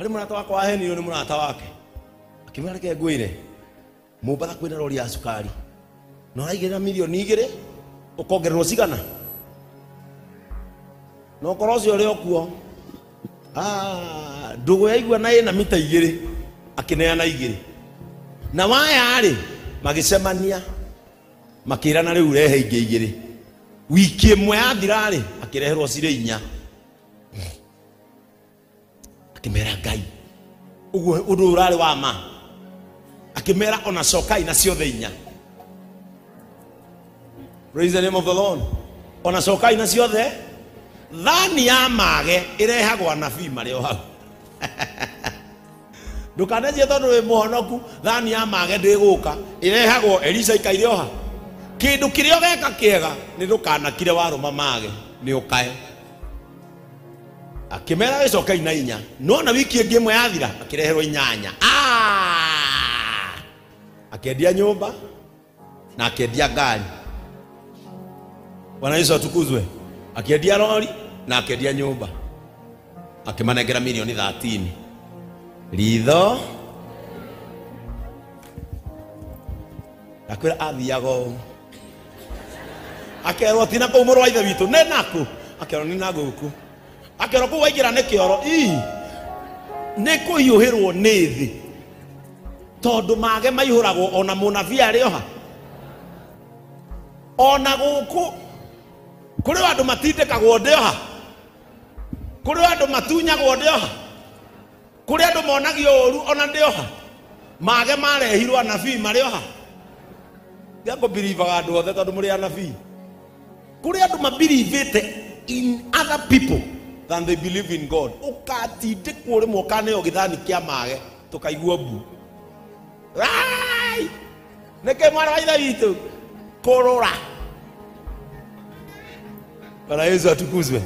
hari murata wakwa aheni ni murata wake akimwira reke ngwire Mombatha kwina rori ya sukari no raigera milioni 2 ukongererwo cigana no korocio ri okuo ndugu yaigua na ina mita 2 akineana 2 na waya ri magicemania makirana riu rehe ingi 2 wiki imwe yathira ri akireherwo cire 4 akimera Ngai uguo undu urari wa ma akimera ona coka ina ciothe 4 praise the name of the Lord ona coka ina ciothe thani ya mage irehagwo anabii mari o hau ndukanejie tondu wi muhonoku thani ya mage ndiguka irehagwo Elisha ikaire o ha kindu kirio geka kiega ni ndukanakire waruma mage ni ukae akimera wicoka ina 4 no na wiki ingi imwe yathira akireherwo 8 akendia nyumba na akendia ngari Bwana Yesu atukuzwe akendia lori na akendia nyumba akimanengera milioni 13 ritho akwira athiago akerwo tina kuu muru wa ithe witu ne naku akerwo ni naguku akerwo kuu waingira ni kioro ni kuhiuhirwo ni thi tondu mage maihuragwo ona munabii ari oha ona guku kuri andu matindikagwo ndioha kuri andu matunyagwo ndioha kuri andu monagio uru ona ndioha mage marehirwo anabii mari oha ndiago believe andu othe tondu muri anabii kuri andu mabelievete in other people than they believe in God ukatindikwo rimwe kaneo githani kia mage tukaigua bu rai neke mwana wa ithe witu kurura Bwana Yesu atukuzwe.